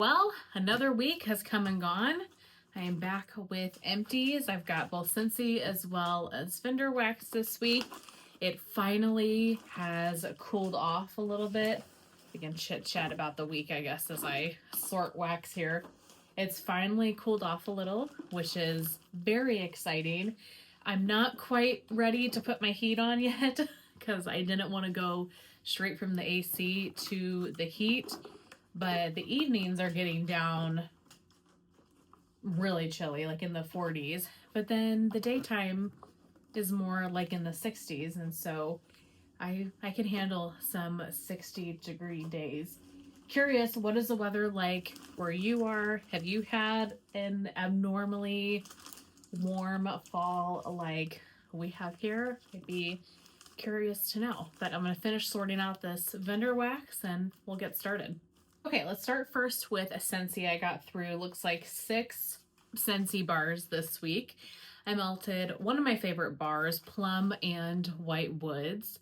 Well, another week has come and gone. I am back with empties. I've got both Scentsy as well as Vendor Wax this week. It finally has cooled off a little bit. We can chit chat about the week, I guess, as I sort wax here. It's finally cooled off a little, which is very exciting. I'm not quite ready to put my heat on yet because I didn't want to go straight from the AC to the heat. But the evenings are getting down really chilly, like in the 40s. But then the daytime is more like in the 60s. And so I can handle some 60-degree days. Curious, what is the weather like where you are? Have you had an abnormally warm fall like we have here? I'd be curious to know. But I'm going to finish sorting out this vendor wax and we'll get started. Okay, let's start first with a Scentsy I got through. Looks like 6 Scentsy bars this week. I melted one of my favorite bars, Plum and White Woods.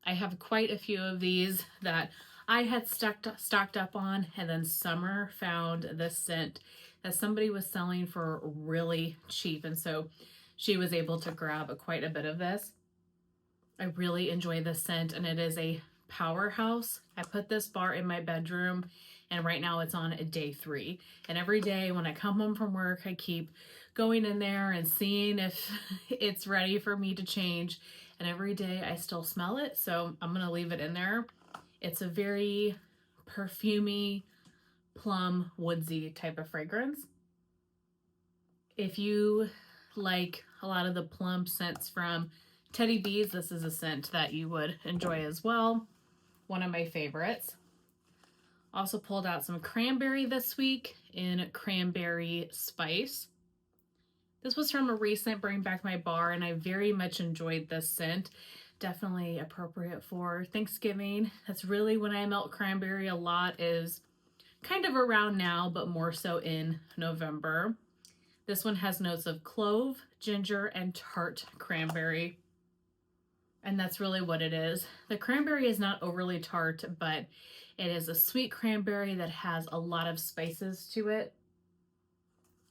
I have quite a few of these that I had stocked up on, and then Summer found this scent that somebody was selling for really cheap, and so she was able to grab quite a bit of this. I really enjoy this scent, and it is a powerhouse. I put this bar in my bedroom and right now it's on day 3. And every day when I come home from work, I keep going in there and seeing if it's ready for me to change. And every day I still smell it. So I'm going to leave it in there. It's a very perfumey, plum, woodsy type of fragrance. If you like a lot of the plum scents from Teddy Bees, this is a scent that you would enjoy as well. One of my favorites. Also pulled out some cranberry this week in Cranberry Spice. This was from a recent Bring Back My Bar, and I very much enjoyed this scent. Definitely appropriate for Thanksgiving. That's really when I melt cranberry a lot, is kind of around now, but more so in November. This one has notes of clove, ginger, and tart cranberry. And that's really what it is. The cranberry is not overly tart, but it is a sweet cranberry that has a lot of spices to it.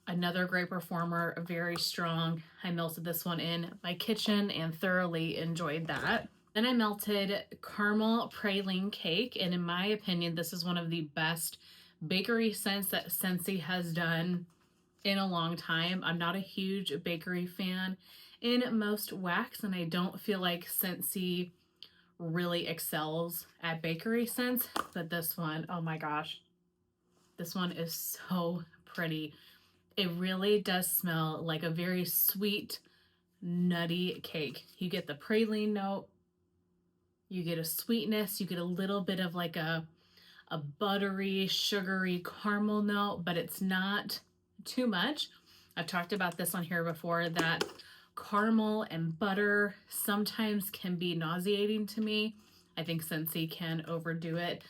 Another great performer, very strong. I melted this one in my kitchen and thoroughly enjoyed that. Then I melted caramel praline cake, and in my opinion, this is one of the best bakery scents that Scentsy has done in a long time. I'm not a huge bakery fan in most wax, and I don't feel like Scentsy really excels at bakery scents, but this one, oh my gosh, this one is so pretty. It really does smell like a very sweet, nutty cake. You get the praline note, you get a sweetness, you get a little bit of like a buttery, sugary caramel note, but it's not too much. I've talked about this on here before, that caramel and butter sometimes can be nauseating to me. I think Scentsy can overdo it.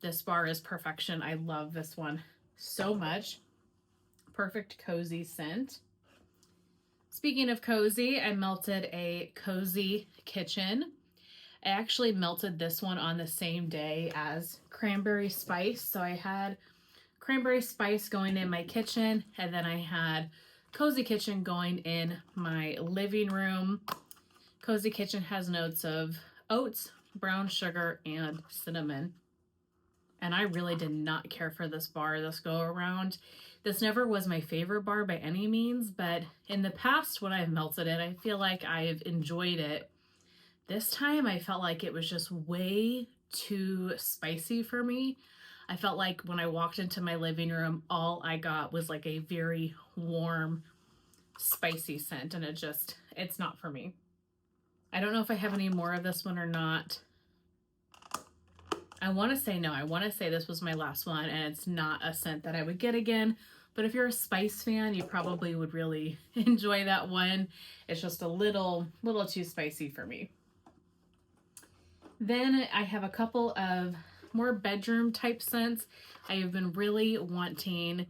This bar is perfection. I love this one so much. Perfect cozy scent. Speaking of cozy, I melted a Cozy Kitchen. I actually melted this one on the same day as Cranberry Spice. So I had Cranberry Spice going in my kitchen, and then I had Cozy Kitchen going in my living room. Cozy Kitchen has notes of oats, brown sugar, and cinnamon. And I really did not care for this bar this go around. This never was my favorite bar by any means, but in the past when I've melted it, I feel like I've enjoyed it. This time I felt like it was just way too spicy for me. I felt like when I walked into my living room, all I got was like a very warm, spicy scent, and it's not for me. I don't know if I have any more of this one or not. I want to say no. I want to say this was my last one, and it's not a scent that I would get again. But if you're a spice fan, you probably would really enjoy that one. It's just a little too spicy for me. Then I have a couple of more bedroom type scents. I have been really wanting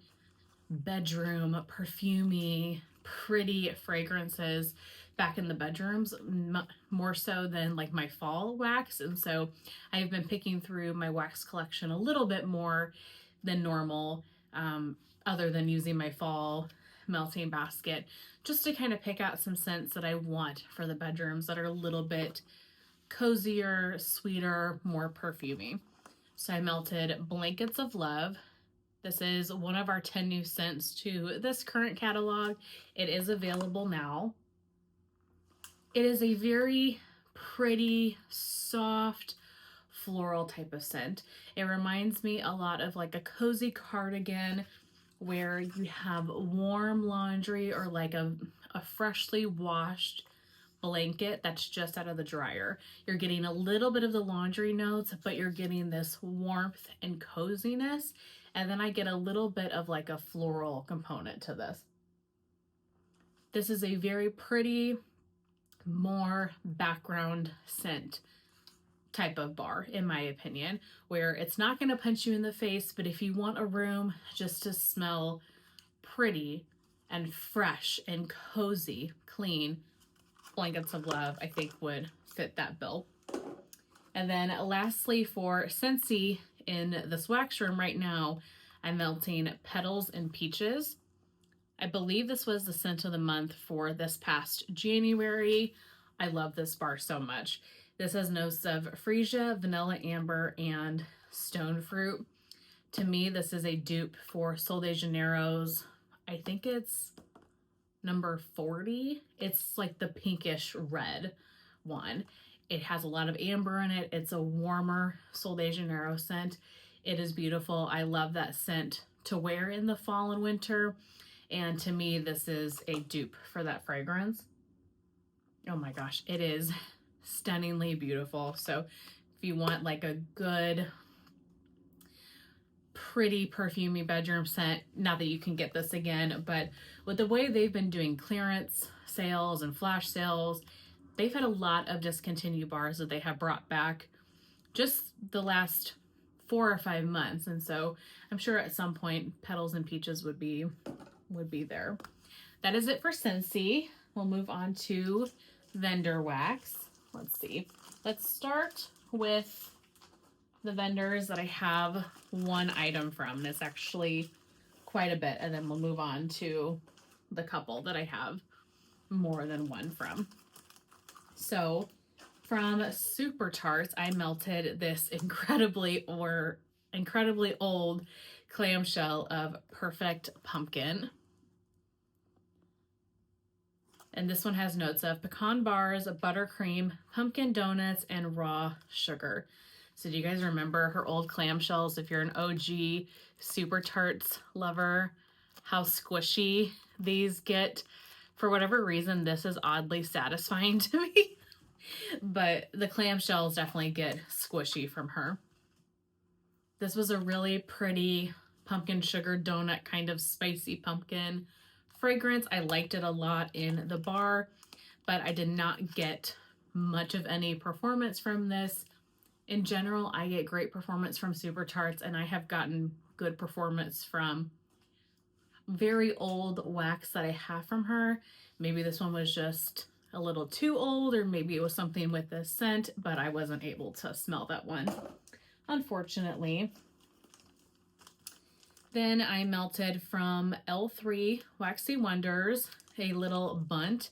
bedroom, perfumey, pretty fragrances back in the bedrooms, more so than like my fall wax. And so I've been picking through my wax collection a little bit more than normal. other than using my fall melting basket, just to kind of pick out some scents that I want for the bedrooms that are a little bit cozier, sweeter, more perfumey. So I melted Blankets of Love. This is one of our 10 new scents to this current catalog. It is available now. It is a very pretty, soft, floral type of scent. It reminds me a lot of like a cozy cardigan where you have warm laundry or like a freshly washed blanket that's just out of the dryer. You're getting a little bit of the laundry notes, but you're getting this warmth and coziness. And then I get a little bit of like a floral component to this. This is a very pretty, more background scent type of bar, in my opinion, where it's not going to punch you in the face, but if you want a room just to smell pretty and fresh and cozy, clean, Blankets of Love, I think, would fit that bill. And then lastly, for Scentsy, in this wax room right now, I'm melting Petals and Peaches. I believe this was the scent of the month for this past January. I love this bar so much. This has notes of freesia, vanilla amber, and stone fruit. To me, this is a dupe for Sol de Janeiro's, I think it's number 40. It's like the pinkish red one. It has a lot of amber in it. It's a warmer Sol de Janeiro scent. It is beautiful. I love that scent to wear in the fall and winter. And to me, this is a dupe for that fragrance. Oh my gosh, it is stunningly beautiful. So if you want like a good, pretty perfumey bedroom scent, not that you can get this again, but with the way they've been doing clearance sales and flash sales, they've had a lot of discontinued bars that they have brought back just the last 4 or 5 months. And so I'm sure at some point Petals and Peaches would be there. That is it for Scentsy. We'll move on to vendor wax. Let's see. Let's start with the vendors that I have one item from. It's actually quite a bit, and then we'll move on to the couple that I have more than one from. So from Super Tarts, I melted this incredibly old clamshell of Perfect Pumpkin. And this one has notes of pecan bars, buttercream, pumpkin donuts, and raw sugar. So do you guys remember her old clamshells? If you're an OG Super Tarts lover, how squishy these get. For whatever reason, this is oddly satisfying to me. But the clamshells definitely get squishy from her. This was a really pretty pumpkin sugar donut, kind of spicy pumpkin fragrance. I liked it a lot in the bar, but I did not get much of any performance from this. In general, I get great performance from Super Tarts, and I have gotten good performance from very old wax that I have from her. Maybe this one was just a little too old, or maybe it was something with the scent, but I wasn't able to smell that one, unfortunately. Then I melted from L3 Waxy Wonders a little bunt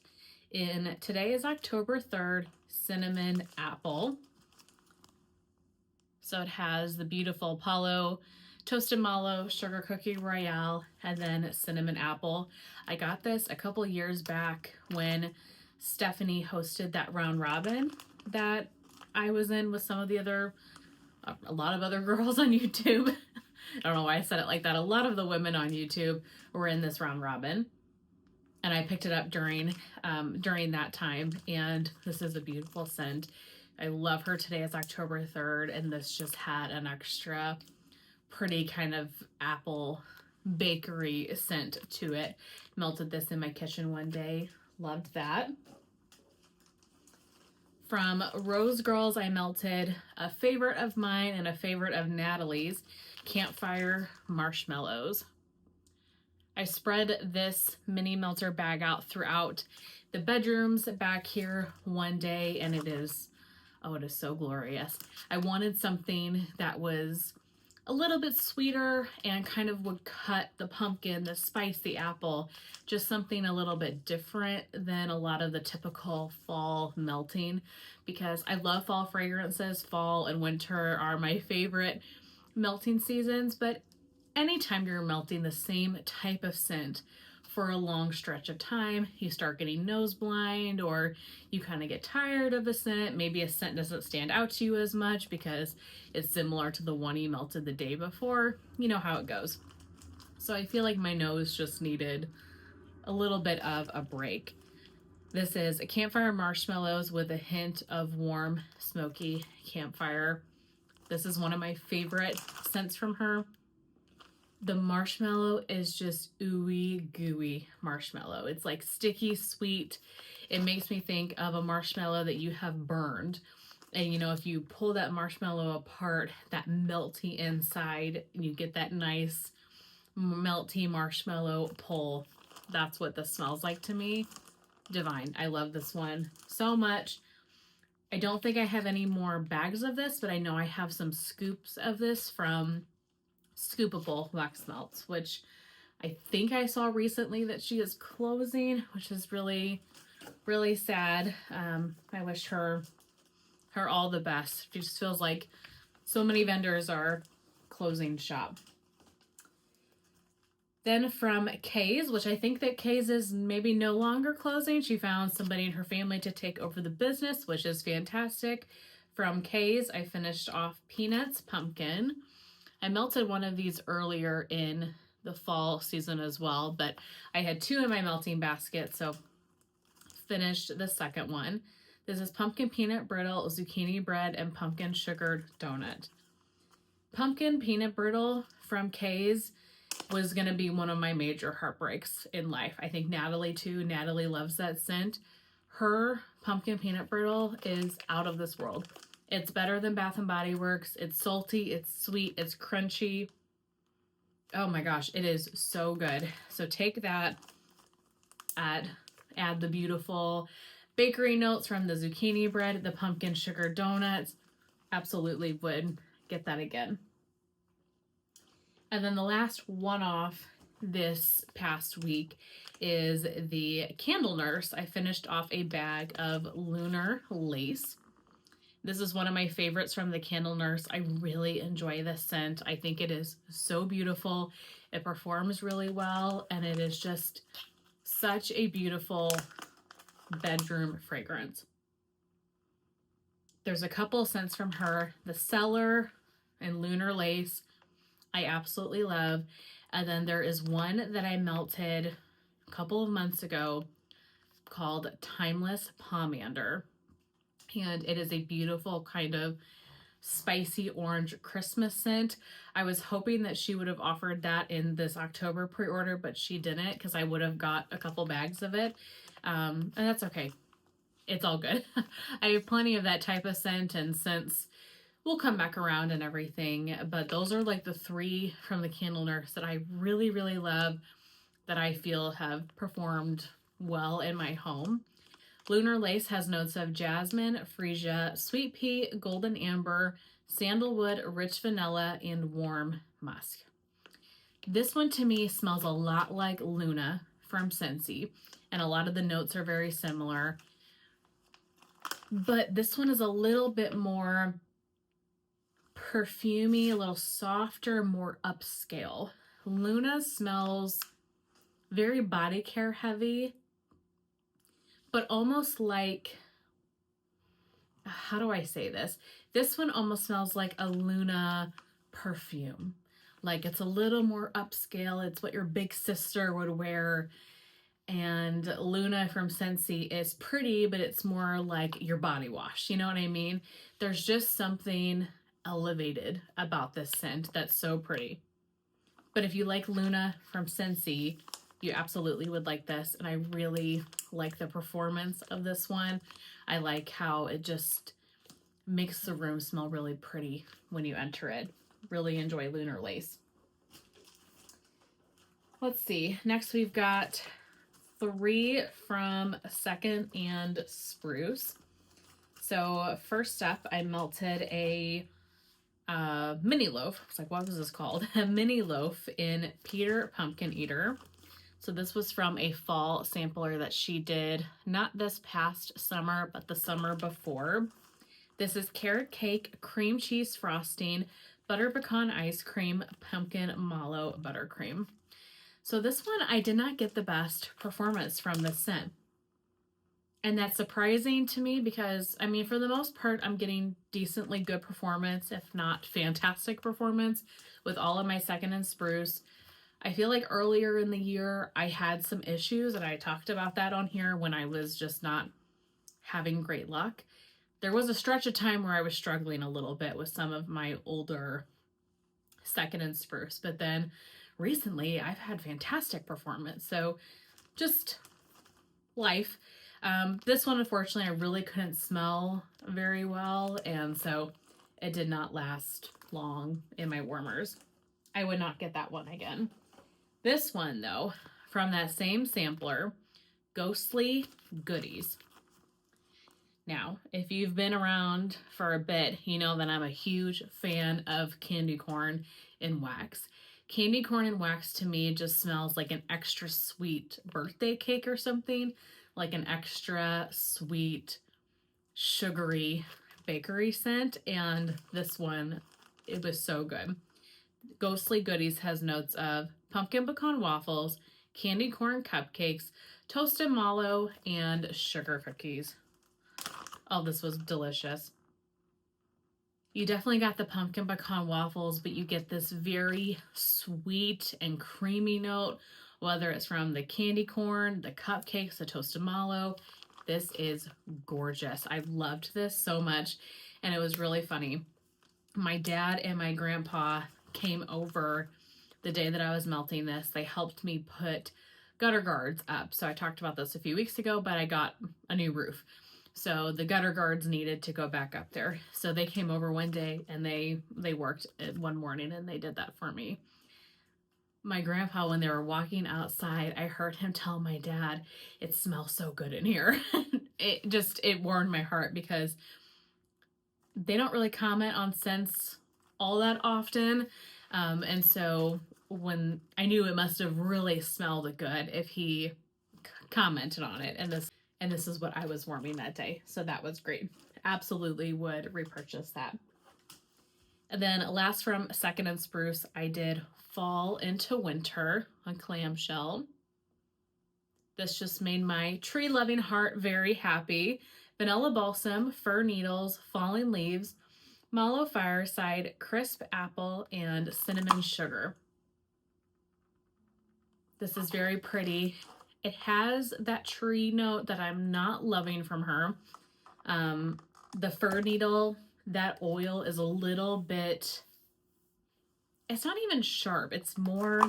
in, today is October 3rd, Cinnamon Apple. So it has the beautiful Palo, Toasted Mallow, Sugar Cookie Royale, and then Cinnamon Apple. I got this a couple years back when Stephanie hosted that round robin that I was in with some of the other, a lot of other girls on YouTube. I don't know why I said it like that. A lot of the women on YouTube were in this round robin, and I picked it up during that time, and this is a beautiful scent. I love her. Today is October 3rd, and this just had an extra pretty kind of apple bakery scent to it. Melted this in my kitchen one day. Loved that. From Rose Girls, I melted a favorite of mine and a favorite of Natalie's, Campfire Marshmallows. I spread this mini melter bag out throughout the bedrooms back here one day, and it is, oh, it is so glorious. I wanted something that was a little bit sweeter and kind of would cut the pumpkin, the spice, the apple, just something a little bit different than a lot of the typical fall melting, because I love fall fragrances. Fall and winter are my favorite melting seasons, but anytime you're melting the same type of scent for a long stretch of time, you start getting nose blind, or you kind of get tired of the scent. Maybe a scent doesn't stand out to you as much because it's similar to the one you melted the day before. You know how it goes. So I feel like my nose just needed a little bit of a break. This is a campfire marshmallows with a hint of warm, smoky campfire. This is one of my favorite scents from her. The marshmallow is just ooey gooey marshmallow. It's like sticky sweet. It makes me think of a marshmallow that you have burned. And you know, if you pull that marshmallow apart, that melty inside, and you get that nice melty marshmallow pull. That's what this smells like to me. Divine. I love this one so much. I don't think I have any more bags of this, but I know I have some scoops of this from Scoopable Wax Melts, which I think I saw recently that she is closing, which is really, really sad. I wish her all the best. She just feels like so many vendors are closing shop. Then from Kay's, which I think that Kay's is maybe no longer closing. She found somebody in her family to take over the business, which is fantastic. From Kay's, I finished off Peanuts Pumpkin. I melted one of these earlier in the fall season as well, but I had two in my melting basket, so finished the second one. This is pumpkin peanut brittle, zucchini bread, and pumpkin sugared donut. Pumpkin peanut brittle from Kay's was going to be one of my major heartbreaks in life. I think Natalie too. Natalie loves that scent. Her pumpkin peanut brittle is out of this world. It's better than Bath & Body Works. It's salty, it's sweet, it's crunchy. Oh my gosh, it is so good. So take that, add the beautiful bakery notes from the zucchini bread, the pumpkin sugar donuts. Absolutely would get that again. And then the last one off this past week is the Candle Nurse. I finished off a bag of Lunar Lace. This is one of my favorites from the Candle Nurse. I really enjoy this scent. I think it is so beautiful. It performs really well, and it is just such a beautiful bedroom fragrance. There's a couple scents from her. The Cellar and Lunar Lace, I absolutely love. And then there is one that I melted a couple of months ago called Timeless Pomander. And it is a beautiful kind of spicy orange Christmas scent. I was hoping that she would have offered that in this October pre-order, but she didn't, because I would have got a couple bags of it. And that's okay. It's all good. I have plenty of that type of scent, and scents will come back around and everything. But those are like the three from the Candle Nurse that I really, really love, that I feel have performed well in my home. Lunar Lace has notes of jasmine, freesia, sweet pea, golden amber, sandalwood, rich vanilla, and warm musk. This one to me smells a lot like Luna from Scentsy, and a lot of the notes are very similar. But this one is a little bit more perfumey, a little softer, more upscale. Luna smells very body care heavy, but almost like, how do I say this? This one almost smells like a Luna perfume. Like it's a little more upscale. It's what your big sister would wear. And Luna from Scentsy is pretty, but it's more like your body wash. You know what I mean? There's just something elevated about this scent that's so pretty. But if you like Luna from Scentsy, you absolutely would like this. And I really like the performance of this one. I like how it just makes the room smell really pretty when you enter it. Really enjoy Lunar Lace. Let's see. Next we've got 3 from Second and Spruce. So first up, I melted a mini loaf. It's like, what was this called? A mini loaf in Peter Pumpkin Eater. So this was from a fall sampler that she did, not this past summer, but the summer before. This is carrot cake, cream cheese frosting, butter pecan ice cream, pumpkin mallow buttercream. So this one, I did not get the best performance from the scent. And that's surprising to me because, I mean, for the most part, I'm getting decently good performance, if not fantastic performance, with all of my second and spruce. I feel like earlier in the year, I had some issues, and I talked about that on here when I was just not having great luck. There was a stretch of time where I was struggling a little bit with some of my older second and spruce, but then recently I've had fantastic performance. So just life. This one, unfortunately, I really couldn't smell very well, and so it did not last long in my warmers. I would not get that one again. This one, though, from that same sampler, Ghostly Goodies. Now, if you've been around for a bit, you know that I'm a huge fan of candy corn in wax. Candy corn in wax to me just smells like an extra sweet birthday cake or something, like an extra sweet, sugary bakery scent. And this one, it was so good. Ghostly Goodies has notes of pumpkin pecan waffles, candy corn cupcakes, toasted mallow, and sugar cookies. Oh, this was delicious. You definitely got the pumpkin pecan waffles, but you get this very sweet and creamy note, whether it's from the candy corn, the cupcakes, the toasted mallow. This is gorgeous. I loved this so much, and it was really funny. My dad and my grandpa came over the day that I was melting this. They helped me put gutter guards up. So I talked about this a few weeks ago, but I got a new roof. So the gutter guards needed to go back up there. So they came over one day and they worked one morning and they did that for me. My grandpa, when they were walking outside, I heard him tell my dad, "It smells so good in here." It warmed my heart because they don't really comment on scents all that often. And so when I knew it must have really smelled good if he commented on it. And this is what I was warming that day. So that was great. Absolutely would repurchase that. And then last from Second and Spruce, I did Fall into Winter on clamshell. This just made my tree-loving heart very happy. Vanilla balsam, fir needles, falling leaves, mallow fireside, crisp apple, and cinnamon sugar. This is very pretty. It has that tree note that I'm not loving from her. The fir needle, that oil is a little bit, it's not even sharp. It's more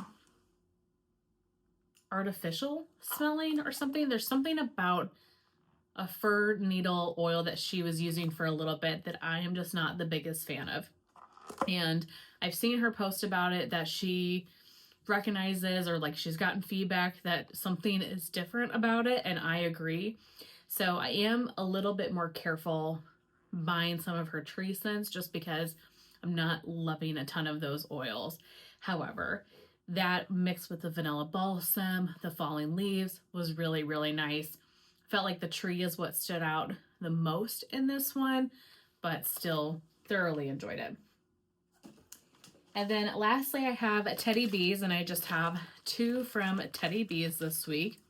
artificial smelling or something. There's something about a fir needle oil that she was using for a little bit that I am just not the biggest fan of. And I've seen her post about it that she recognizes, or like she's gotten feedback that something is different about it, and I agree. So I am a little bit more careful buying some of her tree scents just because I'm not loving a ton of those oils. However, that mixed with the vanilla balsam, the falling leaves was really, really nice. Felt like the tree is what stood out the most in this one, but still thoroughly enjoyed it. And then lastly, I have Teddy Bees, and I just have two from Teddy Bees this week.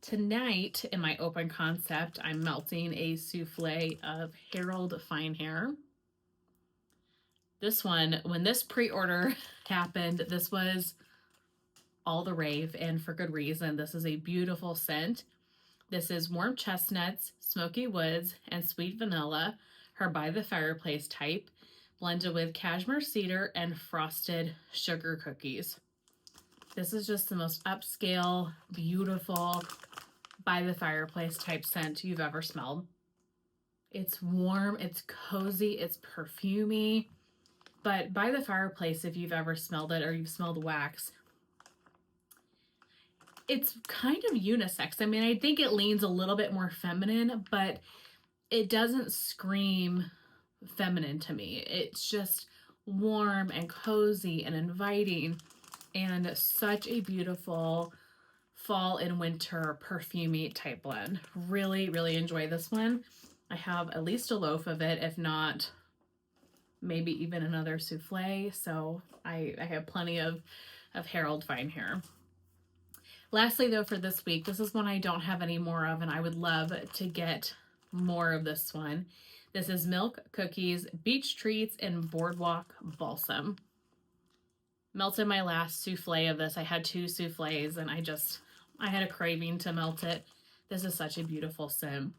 Tonight, in my open concept, I'm melting a souffle of Harold Fine Hair. This one, when this pre-order happened, this was all the rave, and for good reason. This is a beautiful scent. This is warm chestnuts, smoky woods, and sweet vanilla, her by the fireplace type, blended with cashmere cedar and frosted sugar cookies. This is just the most upscale, beautiful, by the fireplace type scent you've ever smelled. It's warm, it's cozy, it's perfumey, but by the fireplace, if you've ever smelled it or you've smelled wax, it's kind of unisex. I mean, I think it leans a little bit more feminine, but it doesn't scream feminine to me. It's just warm and cozy and inviting, and such a beautiful fall and winter perfumey type blend. Really, really enjoy this one. I have at least a loaf of it, if not maybe even another souffle. So I have plenty of Harold Fine here. Lastly, though, for this week, this is one I don't have any more of, and I would love to get more of this one. This is Milk Cookies, Beach Treats, and Boardwalk Balsam. Melted my last souffle of this. I had 2 souffles, and I had a craving to melt it. This is such a beautiful scent.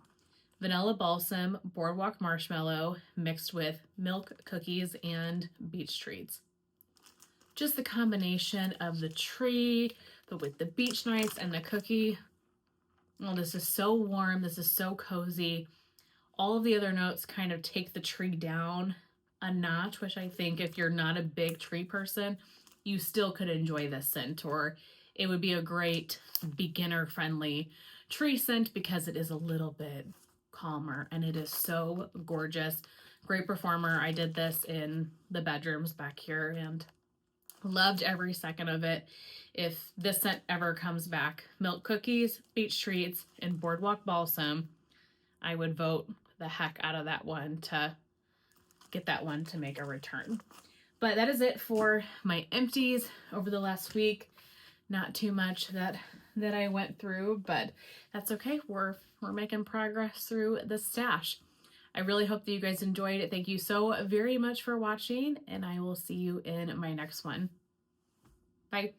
Vanilla balsam, boardwalk marshmallow, mixed with milk cookies and beach treats. Just the combination of the tree, but with the beach nights and the cookie. Oh, this is so warm. This is so cozy. All of the other notes kind of take the tree down a notch, which I think if you're not a big tree person, you still could enjoy this scent, or it would be a great beginner-friendly tree scent because it is a little bit calmer and it is so gorgeous. Great performer. I did this in the bedrooms back here and loved every second of it. If this scent ever comes back, milk cookies, beach treats, and boardwalk balsam, I would vote the heck out of that one to get that one to make a return. But that is it for my empties over the last week. Not too much that I went through, but that's okay. We're making progress through the stash. I really hope that you guys enjoyed it. Thank you so very much for watching, and I will see you in my next one. Bye.